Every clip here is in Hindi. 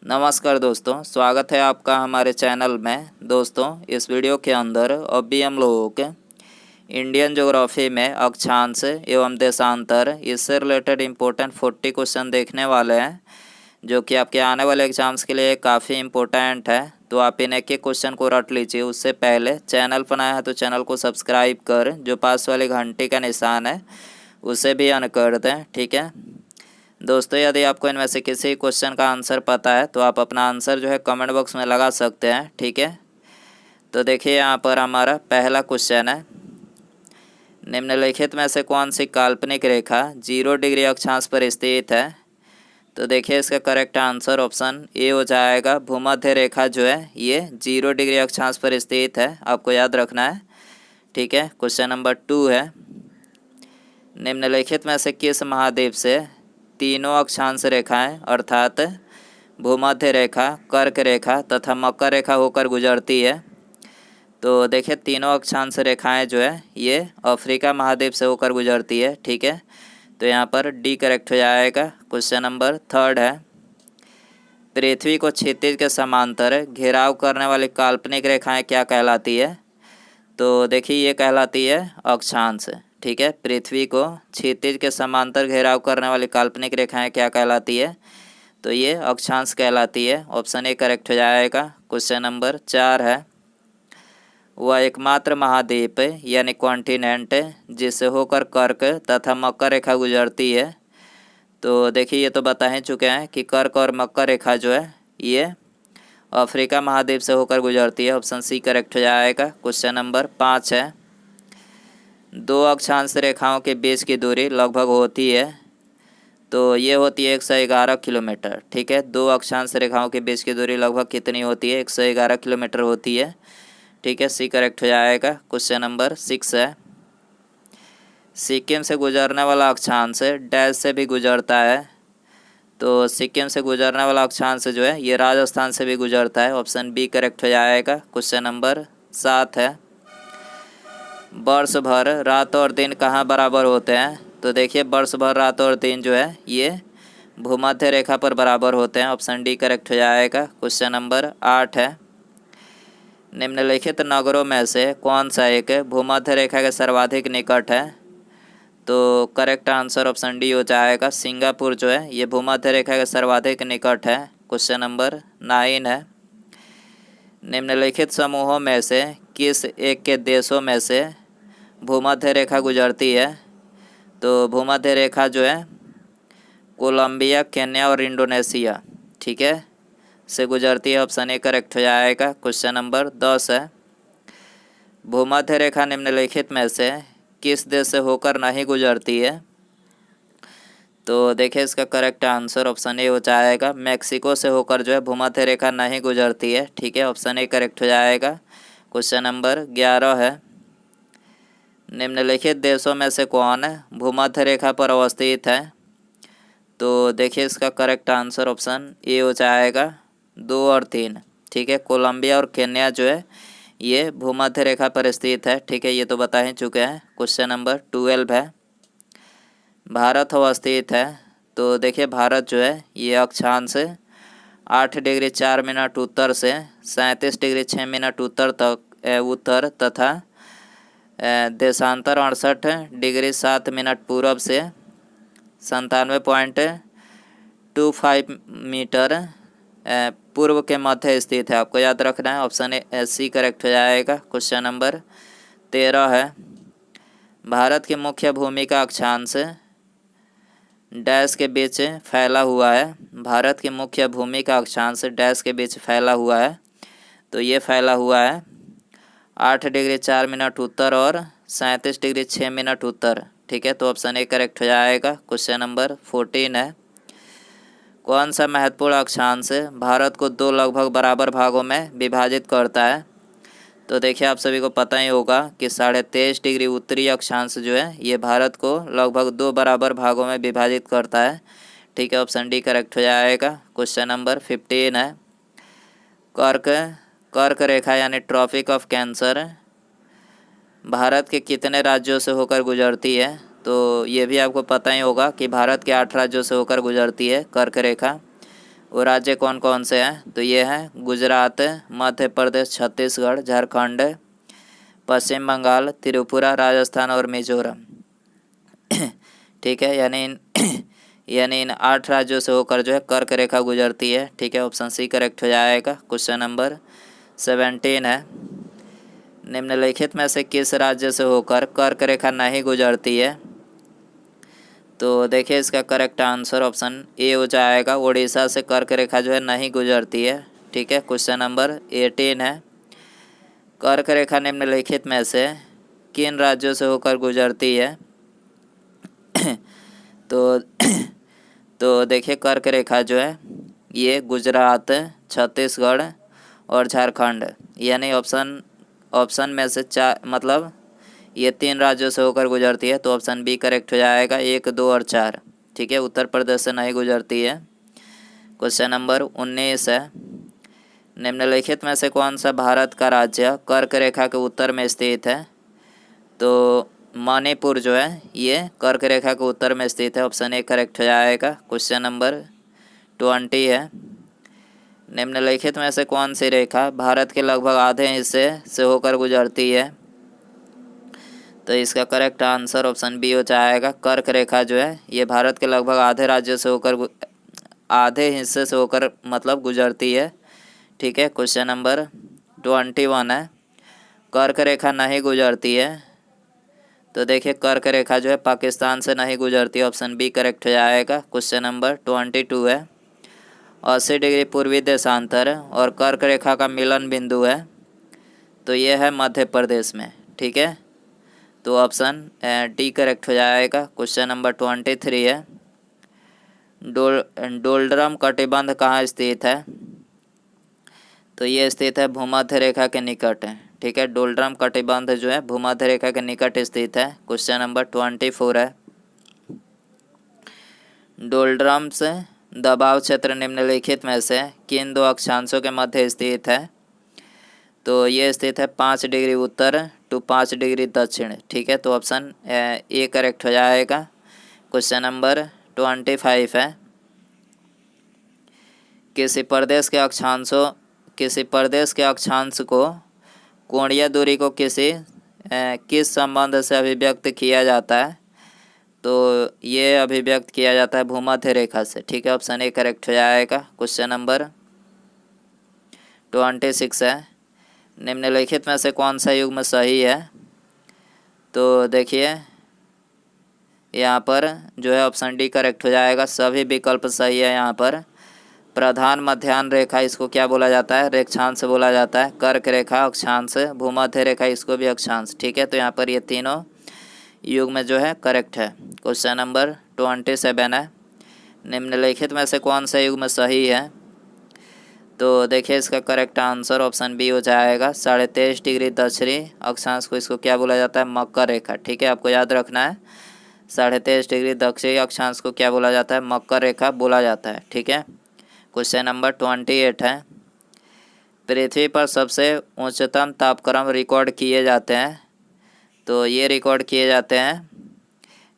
नमस्कार दोस्तों, स्वागत है आपका हमारे चैनल में। दोस्तों, इस वीडियो के अंदर अभी हम लोग इंडियन ज्योग्राफी में अक्षांश एवं देशांतर इससे रिलेटेड इम्पोर्टेंट 40 क्वेश्चन देखने वाले हैं, जो कि आपके आने वाले एग्जाम्स के लिए काफ़ी इम्पोर्टेंट है। तो आप इन एक एक क्वेश्चन को रट लीजिए। उससे पहले चैनल पर नया है तो चैनल को सब्सक्राइब कर जो पास वाली घंटी का निशान है उसे भी ऑन कर दें, ठीक है दोस्तों। यदि आपको इनमें से किसी क्वेश्चन का आंसर पता है तो आप अपना आंसर जो है कमेंट बॉक्स में लगा सकते हैं, ठीक है। तो देखिए यहाँ पर हमारा पहला क्वेश्चन है, निम्नलिखित में से कौन सी काल्पनिक रेखा 0 डिग्री अक्षांश पर स्थित है। तो देखिए इसका करेक्ट आंसर ऑप्शन ए हो जाएगा। भूमध्य रेखा जो है ये 0 डिग्री अक्षांश पर स्थित है, आपको याद रखना है, ठीक है। क्वेश्चन नंबर 2 है, निम्नलिखित में से किस महाद्वीप से तीनों अक्षांश रेखाएं अर्थात भूमध्य रेखा, कर्क रेखा तथा मकर रेखा होकर गुजरती है। तो देखिए तीनों अक्षांश रेखाएं जो है ये अफ्रीका महाद्वीप से होकर गुजरती है, ठीक है। तो यहाँ पर डी करेक्ट हो जाएगा। क्वेश्चन नंबर 3 है, पृथ्वी को क्षितिज के समांतर घेराव करने वाली काल्पनिक रेखाएं क्या कहलाती है। तो देखिए ये कहलाती है अक्षांश, ठीक है। पृथ्वी को क्षितिज के समांतर घेराव करने वाली काल्पनिक रेखाएं क्या कहलाती है। तो ये अक्षांश कहलाती है। ऑप्शन ए करेक्ट हो जाएगा। क्वेश्चन नंबर 4 है, वह एकमात्र महाद्वीप यानी कॉन्टिनेंट जिससे होकर कर्क तथा मकर रेखा गुजरती है। तो देखिए ये तो बता ही चुके हैं कि कर्क और मकर रेखा जो है ये अफ्रीका महाद्वीप से होकर गुजरती है। ऑप्शन सी करेक्ट हो जाएगा। क्वेश्चन नंबर 5 है, दो अक्षांश रेखाओं के बीच की दूरी लगभग होती है। तो ये होती है 111 किलोमीटर, ठीक है। दो अक्षांश रेखाओं के बीच की दूरी लगभग कितनी होती है, 111 किलोमीटर होती है, ठीक है। सी करेक्ट हो जाएगा। क्वेश्चन नंबर 6 है, सिक्किम से गुजरने वाला अक्षांश डैश से भी गुजरता है। तो सिक्किम से गुजरने वाला अक्षांश जो है ये राजस्थान से भी गुजरता है। ऑप्शन बी करेक्ट हो जाएगा। क्वेश्चन नंबर 7 है, वर्ष भर रात और दिन कहाँ बराबर होते हैं। तो देखिए वर्ष भर रात और दिन जो है ये भूमध्य रेखा पर बराबर होते हैं। ऑप्शन डी करेक्ट हो जाएगा। क्वेश्चन नंबर 8 है, निम्नलिखित नगरों में से कौन सा एक भूमध्य रेखा के सर्वाधिक निकट है। तो करेक्ट आंसर ऑप्शन डी हो जाएगा। सिंगापुर जो है ये भूमध्य रेखा के सर्वाधिक निकट है। क्वेश्चन नंबर 9 है, निम्नलिखित समूहों में से किस एक के देशों में से भूमध्य रेखा गुजरती है। तो भूमध्य रेखा जो है कोलंबिया, केन्या और इंडोनेशिया, ठीक है, से गुजरती है। ऑप्शन ए करेक्ट हो जाएगा। क्वेश्चन नंबर 10 है, भूमध्य रेखा निम्नलिखित में से किस देश से होकर नहीं गुजरती है। तो देखिए इसका करेक्ट आंसर ऑप्शन ए हो जाएगा। मैक्सिको से होकर जो है भूमध्य रेखा नहीं गुजरती है, ठीक है। ऑप्शन ए करेक्ट हो जाएगा। क्वेश्चन नंबर 11 है, निम्नलिखित देशों में से कौन भूमध्य रेखा पर अवस्थित है। तो देखिए इसका करेक्ट आंसर ऑप्शन ए हो जाएगा। 2 और 3, ठीक है। कोलंबिया और केन्या जो है ये भूमध्य रेखा पर स्थित है, ठीक है। ये तो बता ही चुके हैं। क्वेश्चन नंबर 12 है, भारत अवस्थित है। तो देखिए भारत जो है ये अक्षांश 8 डिग्री 4 मिनट उत्तर से 37 डिग्री 6 मिनट उत्तर तक उत्तर तथा देशांतर 68 डिग्री 7 मिनट पूर्व से 97.25 मीटर पूर्व के मध्य स्थित है, आपको याद रखना है। ऑप्शन ए सी करेक्ट हो जाएगा। क्वेश्चन नंबर 13 है, भारत की मुख्य भूमि का अक्षांश डैश के बीच फैला हुआ है। भारत की मुख्य भूमि का अक्षांश डैश के बीच फैला हुआ है। तो ये फैला हुआ है 8 डिग्री 4 मिनट उत्तर और 37 डिग्री 6 मिनट उत्तर, ठीक है। तो ऑप्शन ए करेक्ट हो जाएगा। क्वेश्चन नंबर 14 है, कौन सा महत्वपूर्ण अक्षांश भारत को 2 लगभग बराबर भागों में विभाजित करता है। तो देखिए आप सभी को पता ही होगा कि 23.5 डिग्री उत्तरी अक्षांश जो है ये भारत को लगभग 2 बराबर भागों में विभाजित करता है, ठीक है। ऑप्शन डी करेक्ट हो जाएगा। क्वेश्चन नंबर 15 है, कर्क रेखा यानी ट्रॉपिक ऑफ कैंसर भारत के कितने राज्यों से होकर गुजरती है। तो ये भी आपको पता ही होगा कि भारत के 8 राज्यों से होकर गुजरती है कर्क रेखा। वो राज्य कौन कौन से हैं? तो ये हैं गुजरात, मध्य प्रदेश, छत्तीसगढ़, झारखंड, पश्चिम बंगाल, त्रिपुरा, राजस्थान और मिजोरम। ठीक है, यानी इन 8 राज्यों से होकर जो है कर्क रेखा गुजरती है। ठीक है, ऑप्शन सी करेक्ट हो जाएगा। क्वेश्चन नंबर 17 है, निम्नलिखित में से किस राज्य से होकर कर्क रेखा नहीं गुजरती है? तो देखिए इसका करेक्ट आंसर ऑप्शन ए हो जाएगा, उड़ीसा से कर्क रेखा जो है नहीं गुजरती है। ठीक है, क्वेश्चन नंबर 18 है, कर्क रेखा निम्नलिखित में से किन राज्यों से होकर गुजरती है? तो तो देखिए कर्क रेखा जो है ये गुजरात, छत्तीसगढ़ और झारखंड, यानी ऑप्शन में से 4 मतलब ये 3 राज्यों से होकर गुजरती है। तो ऑप्शन बी करेक्ट हो जाएगा, 1, 2 और 4। ठीक है, उत्तर प्रदेश से नहीं गुजरती है। क्वेश्चन नंबर 19 है, निम्नलिखित में से कौन सा भारत का राज्य कर्क रेखा के उत्तर में स्थित है? तो मणिपुर जो है ये कर्क रेखा के उत्तर में स्थित है। ऑप्शन ए करेक्ट हो जाएगा। क्वेश्चन नंबर 20 है, निम्नलिखित में से कौन सी रेखा भारत के लगभग आधे हिस्से से होकर गुजरती है? तो इसका करेक्ट आंसर ऑप्शन बी हो जाएगा, कर्क रेखा जो है ये भारत के लगभग आधे हिस्से से होकर मतलब गुजरती है। ठीक है, क्वेश्चन नंबर 21 है, कर्क रेखा नहीं गुजरती है। तो देखिए कर्क रेखा जो है पाकिस्तान से नहीं गुजरती, ऑप्शन बी करेक्ट हो जाएगा। क्वेश्चन नंबर 22 है, 80 डिग्री पूर्वी देशांतर और कर्क रेखा का मिलन बिंदु है, तो ये है मध्य प्रदेश में। ठीक है, तो ऑप्शन डी करेक्ट हो जाएगा। क्वेश्चन नंबर 23 है, डोलड्रम कटिबंध कहाँ स्थित है? तो ये स्थित है भूमध्य रेखा के निकट है। ठीक है, डोलड्रम कटिबंध जो है भूमध्य रेखा के निकट स्थित है। क्वेश्चन नंबर 24 है, डोलड्रम से दबाव क्षेत्र निम्नलिखित में से किन 2 अक्षांशों के मध्य स्थित है? तो ये स्थित है 5 डिग्री उत्तर टू 5 डिग्री दक्षिण। ठीक है, तो ऑप्शन ए करेक्ट हो जाएगा। क्वेश्चन नंबर 25 है, किसी प्रदेश के अक्षांश को कोणीय दूरी को किस संबंध से अभिव्यक्त किया जाता है? तो ये अभिव्यक्त किया जाता है भूमध्य रेखा से। ठीक है, ऑप्शन ए करेक्ट हो जाएगा। क्वेश्चन नंबर 26 है, निम्नलिखित में से कौन सा युग्म सही है? तो देखिए यहाँ पर जो है ऑप्शन डी करेक्ट हो जाएगा, सभी विकल्प सही है। यहाँ पर प्रधान मध्याह्न रेखा इसको क्या बोला जाता है? रेखांश बोला जाता है। कर्क रेखा अक्षांश, भूमध्य रेखा इसको भी अक्षांश। ठीक है, तो यहाँ पर ये तीनों युग्म जो है करेक्ट है। क्वेश्चन नंबर 27 है, निम्नलिखित में से कौन सा युग्म सही है? तो देखिए इसका करेक्ट आंसर ऑप्शन बी हो जाएगा, 23.5 डिग्री दक्षिणी अक्षांश को इसको क्या बोला जाता है? मकर रेखा। ठीक है, आपको याद रखना है, 23.5 डिग्री दक्षिणी अक्षांश को क्या बोला जाता है? मकर रेखा बोला जाता है। ठीक है, क्वेश्चन नंबर 28 है, पृथ्वी पर सबसे उच्चतम तापक्रम रिकॉर्ड किए जाते हैं, तो ये रिकॉर्ड किए जाते हैं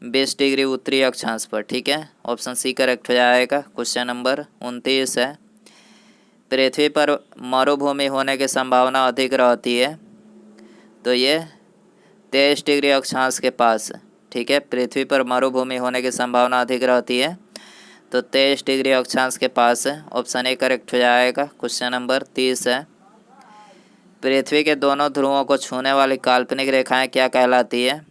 20 डिग्री उत्तरी अक्षांश पर। ठीक है, ऑप्शन सी करेक्ट हो जाएगा। क्वेश्चन नंबर 29 है, पृथ्वी पर मरुभूमि होने की संभावना अधिक रहती है, तो ये 23 डिग्री अक्षांश के पास। ठीक है, पृथ्वी पर मरुभूमि होने की संभावना अधिक रहती है, तो 23 डिग्री अक्षांश के पास ऑप्शन ए करेक्ट हो जाएगा। क्वेश्चन नंबर 30 है, पृथ्वी के दोनों ध्रुवों को छूने वाली काल्पनिक रेखाएं क्या कहलाती है?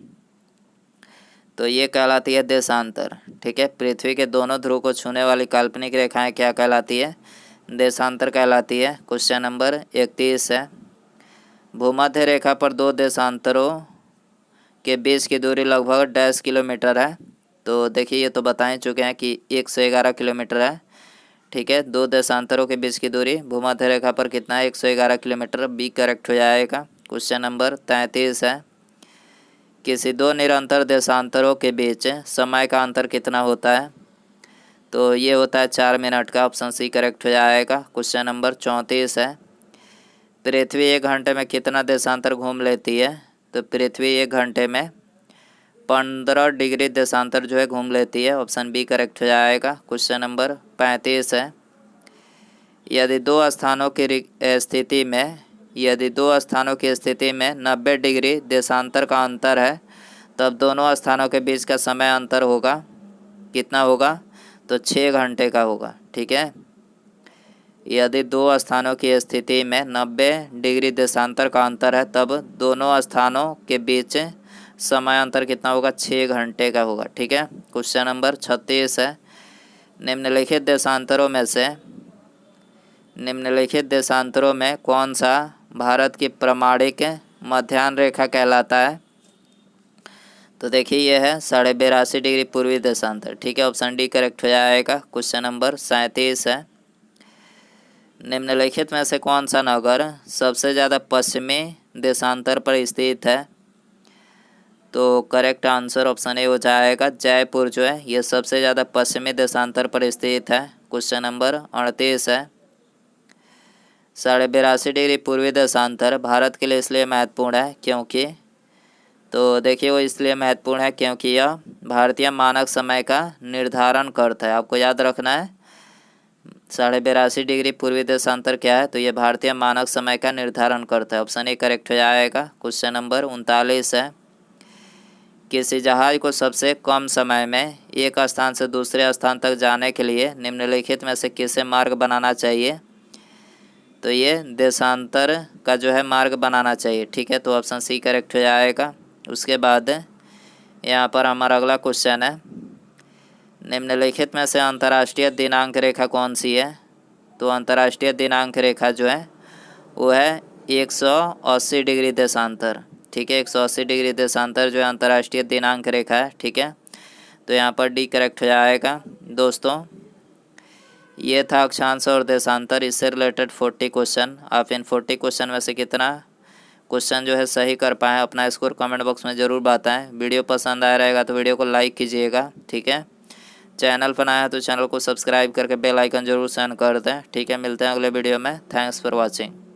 तो ये कहलाती है देशांतर। ठीक है, पृथ्वी के दोनों ध्रुव को छूने वाली काल्पनिक रेखाएं क्या कहलाती है? देशांतर कहलाती है। क्वेश्चन नंबर 31 है, भूमध्य रेखा पर 2 देशांतरों के बीच की दूरी लगभग 10 किलोमीटर है। तो देखिए ये तो बता ही चुके हैं कि 111 किलोमीटर है। ठीक है, 2 देशांतरों के बीच की दूरी भूमध्य रेखा पर कितना है? 111 किलोमीटर। बी करेक्ट हो जाएगा। क्वेश्चन नंबर 33 है, किसी 2 निरंतर देशांतरों के बीच समय का अंतर कितना होता है? तो ये होता है 4 मिनट का। ऑप्शन सी करेक्ट हो जाएगा। क्वेश्चन नंबर 34 है, पृथ्वी 1 घंटे में कितना देशांतर घूम लेती है? तो पृथ्वी 1 घंटे में 15 डिग्री देशांतर जो है घूम लेती है। ऑप्शन बी करेक्ट हो जाएगा। क्वेश्चन नंबर 35 है, यदि दो स्थानों की स्थिति में 90 डिग्री देशांतर का अंतर है, तब दोनों स्थानों के बीच का समय अंतर होगा, कितना होगा? तो 6 घंटे का होगा। ठीक है, यदि दो स्थानों की स्थिति में 90 डिग्री देशांतर का अंतर है, तब दोनों स्थानों के बीच समय अंतर कितना होगा? 6 घंटे का होगा। ठीक है, क्वेश्चन नंबर 36 है, निम्नलिखित देशांतरों में कौन सा भारत की प्रमाणिक मध्याह्न रेखा कहलाता है? तो देखिए यह है 82.5 डिग्री पूर्वी देशांतर। ठीक है, ऑप्शन डी करेक्ट हो जाएगा। क्वेश्चन नंबर 37 है, निम्नलिखित में से कौन सा नगर सबसे ज़्यादा पश्चिमी देशांतर पर स्थित है? तो करेक्ट आंसर ऑप्शन ए हो जाएगा। जयपुर जो है ये सबसे ज़्यादा पश्चिमी देशांतर पर स्थित है। क्वेश्चन नंबर 38 है, 82.5 डिग्री पूर्वी देशांतर भारत के लिए इसलिए महत्वपूर्ण है क्योंकि, तो देखिए वो इसलिए महत्वपूर्ण है क्योंकि यह भारतीय मानक समय का निर्धारण करता है। आपको याद रखना है 82.5 डिग्री पूर्वी देशांतर क्या है? तो ये भारतीय मानक समय का निर्धारण करता है। ऑप्शन ए करेक्ट हो जाएगा। क्वेश्चन नंबर 39 है, किसी जहाज को सबसे कम समय में एक स्थान से दूसरे स्थान तक जाने के लिए निम्नलिखित में से किसे मार्ग बनाना चाहिए? तो ये देशांतर का जो है मार्ग बनाना चाहिए। ठीक है, तो ऑप्शन सी करेक्ट हो जाएगा। उसके बाद यहाँ पर हमारा अगला क्वेश्चन है, निम्नलिखित में से अंतर्राष्ट्रीय दिनांक रेखा कौन सी है? तो अंतर्राष्ट्रीय दिनांक रेखा जो है वो है 180 डिग्री देशांतर। ठीक है, 180 डिग्री देशांतर जो है अंतर्राष्ट्रीय दिनांक रेखा है। ठीक है, तो यहाँ पर डी करेक्ट हो जाएगा। दोस्तों ये था अक्षांश और देशांतर, इससे रिलेटेड 40 क्वेश्चन। आप इन 40 क्वेश्चन में से कितना क्वेश्चन जो है सही कर पाएँ, अपना स्कोर कमेंट बॉक्स में ज़रूर बताएं। वीडियो पसंद आया रहेगा तो वीडियो को लाइक कीजिएगा। ठीक है, चैनल पर नया है तो चैनल को सब्सक्राइब करके बेल आइकन जरूर सेंड कर दें। ठीक है, मिलते हैं अगले वीडियो में। Thanks for watching.